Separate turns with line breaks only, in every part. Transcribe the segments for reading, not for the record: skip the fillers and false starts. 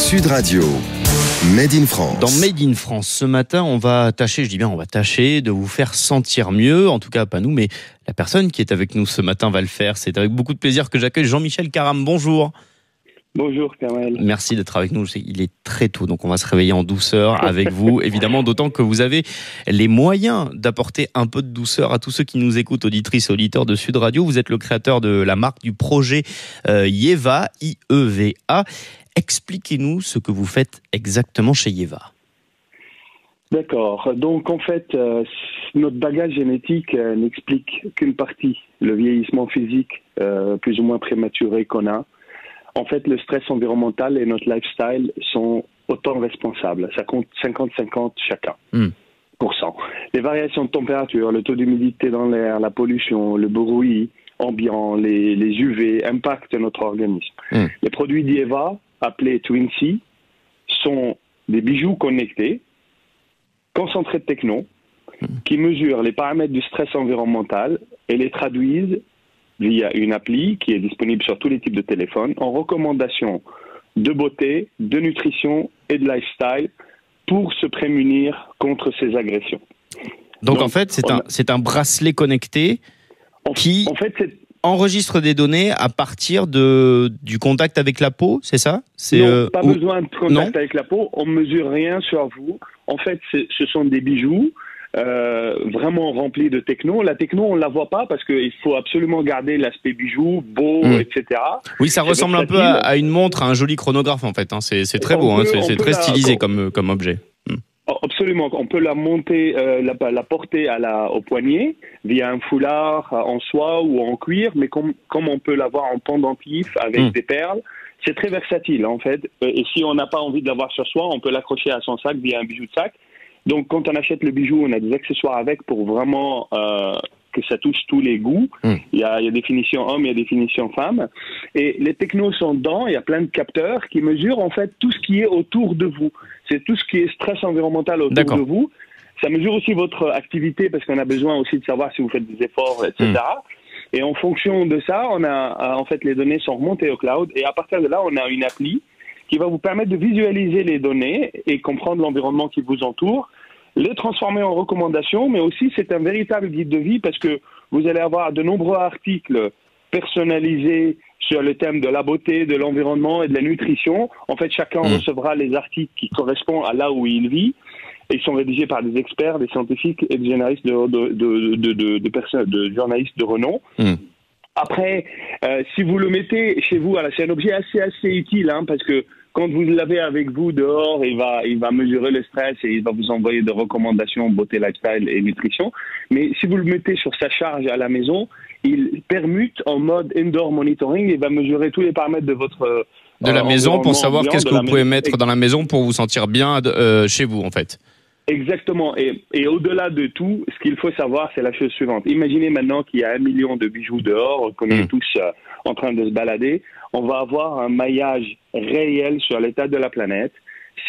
Sud Radio, Made in France.
Dans Made in France, ce matin, on va tâcher, je dis bien on va tâcher de vous faire sentir mieux, en tout cas pas nous, mais la personne qui est avec nous ce matin va le faire. C'est avec beaucoup de plaisir que j'accueille Jean-Michel Caram. Bonjour.
Bonjour Kamel.
Merci d'être avec nous. Il est très tôt, donc on va se réveiller en douceur avec vous, évidemment, d'autant que vous avez les moyens d'apporter un peu de douceur à tous ceux qui nous écoutent, auditrices et auditeurs de Sud Radio. Vous êtes le créateur de la marque, du projet Yeva, I-E-V-A. Expliquez-nous ce que vous faites exactement chez Yeva.
D'accord. Donc en fait, notre bagage génétique n'explique qu'une partie, le vieillissement physique plus ou moins prématuré qu'on a. En fait, le stress environnemental et notre lifestyle sont autant responsables. Ça compte 50-50 chacun. %. Les variations de température, le taux d'humidité dans l'air, la pollution, le bruit ambiant, les UV impactent notre organisme. Les produits d'Yeva, appelés Twincy, sont des bijoux connectés, concentrés de techno, qui mesurent les paramètres du stress environnemental et les traduisent via une appli qui est disponible sur tous les types de téléphones en recommandations de beauté, de nutrition et de lifestyle pour se prémunir contre ces agressions.
Donc en fait, c'est un bracelet connecté qui enregistre des données à partir du contact avec la peau, c'est ça?
Non, pas besoin de contact avec la peau, on ne mesure rien sur vous. En fait, ce sont des bijoux vraiment remplis de techno. La techno, on ne la voit pas parce qu'il faut absolument garder l'aspect bijou, beau, etc.
Oui, ça ressemble un peu à une montre, à un joli chronographe en fait. C'est très beau, c'est très stylisé comme objet.
Absolument, on peut la monter, la porter au poignet via un foulard en soie ou en cuir, mais comme on peut l'avoir en pendentif avec des perles, c'est très versatile en fait. Et si on n'a pas envie de l'avoir sur soi, on peut l'accrocher à son sac via un bijou de sac. Donc quand on achète le bijou, on a des accessoires avec pour vraiment que ça touche tous les goûts. Il y a définition homme, il y a définition femme. Et les technos sont dedans, il y a plein de capteurs qui mesurent en fait tout ce qui est autour de vous. C'est tout ce qui est stress environnemental autour de vous. Ça mesure aussi votre activité parce qu'on a besoin aussi de savoir si vous faites des efforts, etc. Et en fonction de ça, on a en fait les données sont remontées au cloud et à partir de là, on a une appli qui va vous permettre de visualiser les données et comprendre l'environnement qui vous entoure, les transformer en recommandations, mais aussi c'est un véritable guide de vie parce que vous allez avoir de nombreux articles personnalisés sur le thème de la beauté, de l'environnement et de la nutrition. En fait, chacun recevra les articles qui correspondent à là où il vit. Et ils sont rédigés par des experts, des scientifiques et des journalistes de journalistes de renom. Après, si vous le mettez chez vous, c'est un objet assez utile, parce que quand vous l'avez avec vous dehors, il va mesurer le stress et il va vous envoyer des recommandations beauté, lifestyle et nutrition. Mais si vous le mettez sur sa charge à la maison, il permute en mode indoor monitoring et va mesurer tous les paramètres de votre
de la maison pour savoir qu'est-ce que vous pouvez mettre dans la maison pour vous sentir bien chez vous en fait.
Exactement. Et au-delà de tout, ce qu'il faut savoir, c'est la chose suivante. Imaginez maintenant qu'il y a 1 million de bijoux dehors, qu'on est tous en train de se balader. On va avoir un maillage réel sur l'état de la planète.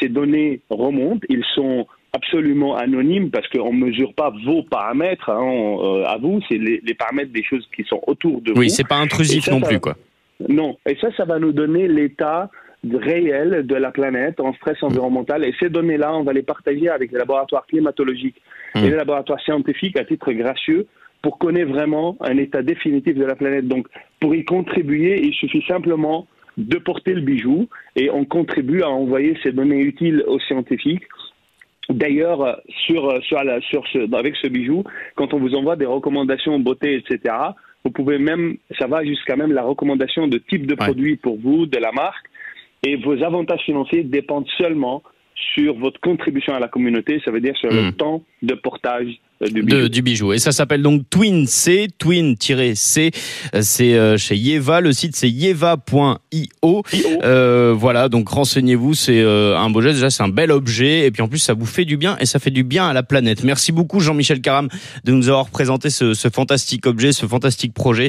Ces données remontent. Ils sont absolument anonymes parce qu'on ne mesure pas vos paramètres à vous. C'est les paramètres des choses qui sont autour de vous.
Oui, c'est pas intrusif non plus, quoi.
Non. Et ça va nous donner l'état réel de la planète en stress environnemental et ces données-là, on va les partager avec les laboratoires climatologiques et les laboratoires scientifiques à titre gracieux pour connaître vraiment un état définitif de la planète. Donc, pour y contribuer, il suffit simplement de porter le bijou et on contribue à envoyer ces données utiles aux scientifiques. D'ailleurs, avec ce bijou, quand on vous envoie des recommandations beauté, etc., vous pouvez même, ça va jusqu'à même la recommandation de type de produit pour vous, de la marque. Et vos avantages financiers dépendent seulement sur votre contribution à la communauté, ça veut dire sur le temps de portage du bijou.
Et ça s'appelle donc Twin-C, Twin-C, c'est chez Yeva, le site c'est yeva.io. Voilà, donc renseignez-vous, c'est un beau geste, déjà c'est un bel objet, et puis en plus ça vous fait du bien, et ça fait du bien à la planète. Merci beaucoup Jean-Michel Caram de nous avoir présenté ce fantastique objet, ce fantastique projet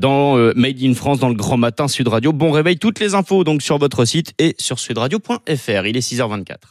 dans Made in France, dans le Grand Matin Sud Radio. Bon réveil, toutes les infos donc sur votre site et sur sudradio.fr. Il est 6h24.